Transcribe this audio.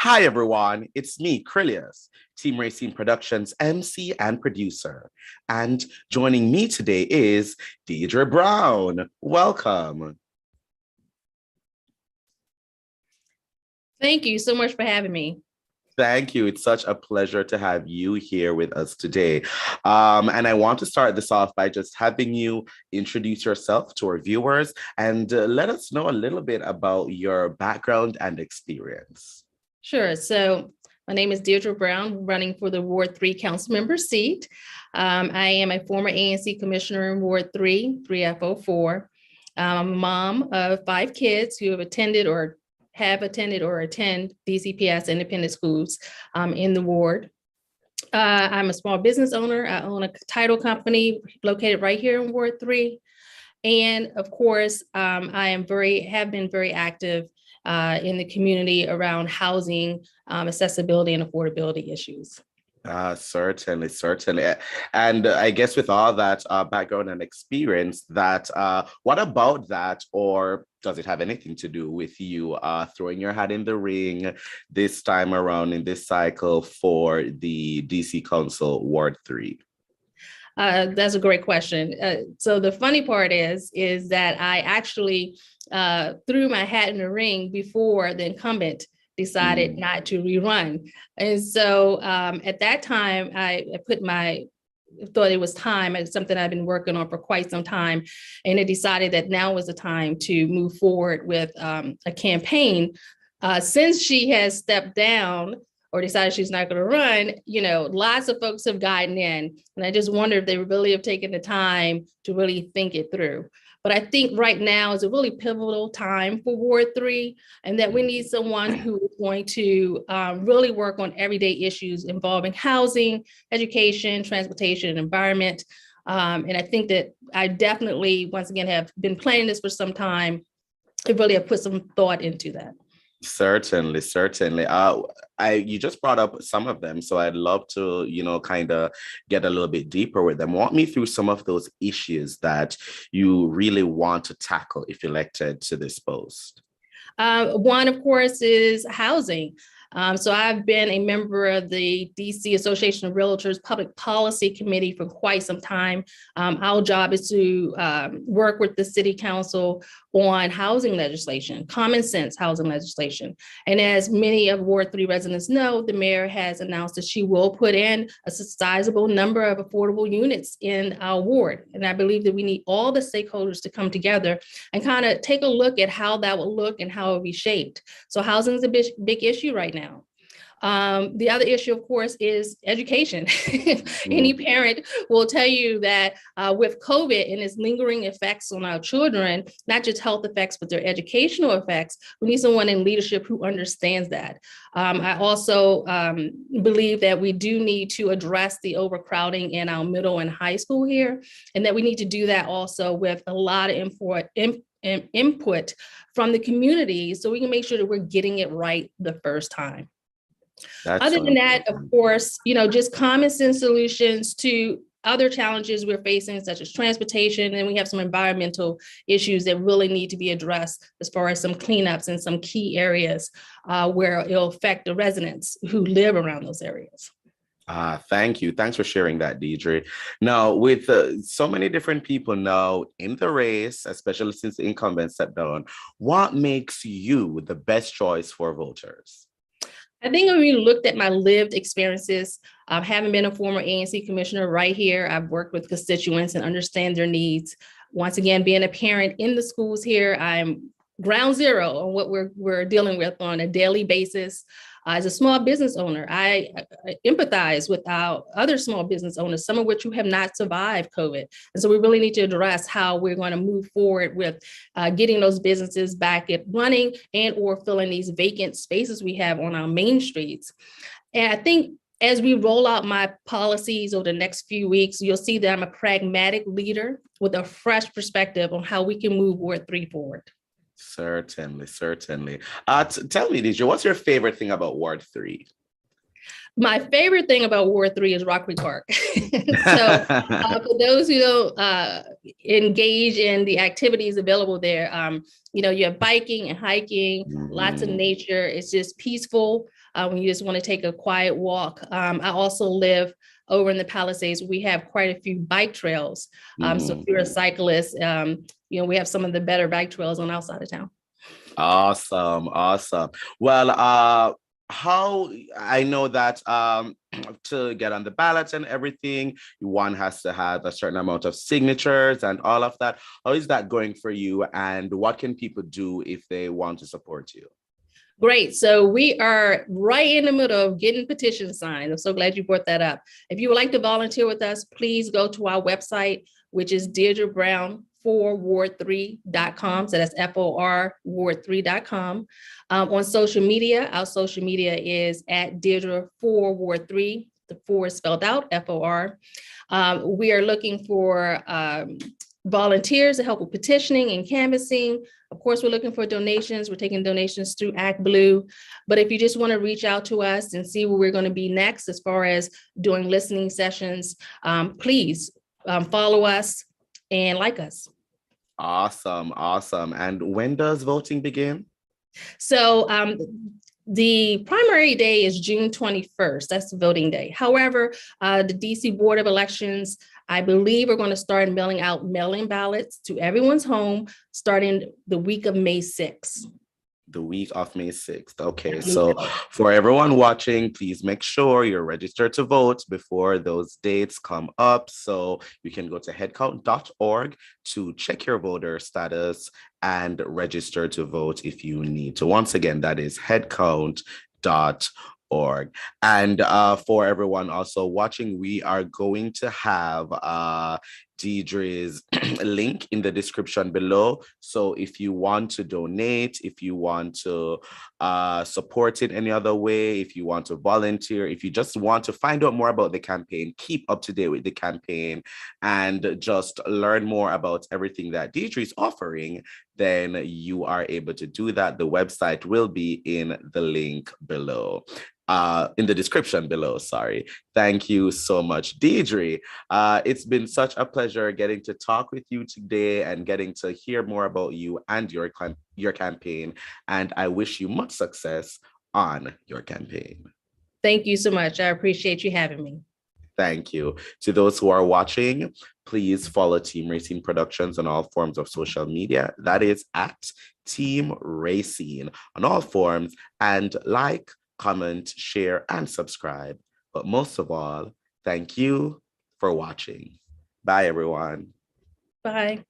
Hi, everyone. It's me, Krylios, Team Racing Productions MC and producer. And joining me today is Deirdre Brown. Welcome. Thank you so much for having me. Thank you. It's such a pleasure to have you here with us today. And I want to start this off by just having you introduce yourself to our viewers and let us know a little bit about your background and experience. Sure. So my name is Deirdre Brown, running for the Ward 3 Councilmember seat. I am a former ANC Commissioner in Ward 3, 3F04. I'm a mom of 5 kids who have attended or attend DCPS independent schools in the ward. I'm a small business owner. I own a title company located right here in Ward 3. And of course, I have been very active in the community around housing, accessibility, and affordability issues. Certainly. And I guess with all that background and experience, what about that, or does it have anything to do with you throwing your hat in the ring this time around in this cycle for the DC Council Ward 3? That's a great question. So the funny part is that I actually threw my hat in the ring before the incumbent decided not to rerun. And so at that time, I thought it was time. It's something I've been working on for quite some time. And it decided that now was the time to move forward with a campaign. Since she has stepped down or decided she's not going to run, lots of folks have gotten in. And I just wonder if they really have taken the time to really think it through. But I think right now is a really pivotal time for Ward 3, and that we need someone who is going to really work on everyday issues involving housing, education, transportation, and environment. And I think that I definitely, once again, have been planning this for some time. I really have put some thought into that. Certainly. You just brought up some of them, so I'd love to, kind of get a little bit deeper with them. Walk me through some of those issues that you really want to tackle if elected to this post. One, of course, is housing. So I've been a member of the DC Association of Realtors Public Policy Committee for quite some time. Our job is to work with the City Council on housing legislation, common sense housing legislation. And as many of Ward 3 residents know, the mayor has announced that she will put in a sizable number of affordable units in our ward. And I believe that we need all the stakeholders to come together and kind of take a look at how that will look and how it will be shaped. So housing is a big issue right now. The other issue, of course, is education. Any parent will tell you that with COVID and its lingering effects on our children, not just health effects, but their educational effects, we need someone in leadership who understands that. I also believe that we do need to address the overcrowding in our middle and high school here, and that we need to do that also with a lot of input from the community so we can make sure that we're getting it right the first time. Other than that, of course, just common sense solutions to other challenges we're facing, such as transportation, and we have some environmental issues that really need to be addressed as far as some cleanups in some key areas where it'll affect the residents who live around those areas. Thank you. Thanks for sharing that, Deirdre. Now, with so many different people now in the race, especially since the incumbent stepped down, what makes you the best choice for voters? I think when we looked at my lived experiences, having been a former ANC commissioner right here, I've worked with constituents and understand their needs. Once again, being a parent in the schools here, I'm ground zero on what we're dealing with on a daily basis. As a small business owner, I empathize with our other small business owners, some of which who have not survived COVID. And so we really need to address how we're going to move forward with getting those businesses back at running and or filling these vacant spaces we have on our main streets. And I think as we roll out my policies over the next few weeks, you'll see that I'm a pragmatic leader with a fresh perspective on how we can move Ward 3 forward. Certainly. Tell me, Deirdre, what's your favorite thing about Ward 3? My favorite thing about Ward 3 is Rockley Park. So for those who don't engage in the activities available there, you have biking and hiking, lots of nature. It's just peaceful when you just want to take a quiet walk. I also live over in the Palisades. We have quite a few bike trails. So if you're a cyclist, we have some of the better bike trails on outside of town. Awesome. Well, how I know that to get on the ballot and everything, one has to have a certain amount of signatures and all of that. How is that going for you? And what can people do if they want to support you? Great. So we are right in the middle of getting petitions signed. I'm so glad you brought that up. If you would like to volunteer with us, please go to our website, which is Deirdre Brown ward3.com. So that's FOR ward3.com. On social media, our social media is at Deirdre for Ward3. The 4 is spelled out, FOR. We are looking for volunteers to help with petitioning and canvassing. Of course, we're looking for donations. We're taking donations through Act Blue. But if you just want to reach out to us and see where we're going to be next as far as doing listening sessions, please follow us and like us. Awesome. And when does voting begin? So the primary day is June 21st. That's the voting day. However, the DC Board of Elections, I believe, are going to start mailing out mail-in ballots to everyone's home starting the week of May 6th. The week of May 6th. Okay, so for everyone watching, please make sure you're registered to vote before those dates come up. So you can go to headcount.org to check your voter status and register to vote if you need to. Once again, that is headcount.org. And for everyone also watching, we are going to have Deirdre's link in the description below. So if you want to donate, if you want to support it any other way, if you want to volunteer, if you just want to find out more about the campaign, keep up to date with the campaign, and just learn more about everything that Deirdre is offering, then you are able to do that. The website will be in the link below. In the description below, sorry. Thank you so much, Deirdre. It's been such a pleasure getting to talk with you today and getting to hear more about you and your campaign. And I wish you much success on your campaign. Thank you so much. I appreciate you having me. Thank you. To those who are watching, please follow Team Racine Productions on all forms of social media. That is at Team Racine on all forms, and like, comment, share, and subscribe. But most of all, thank you for watching. Bye, everyone. Bye.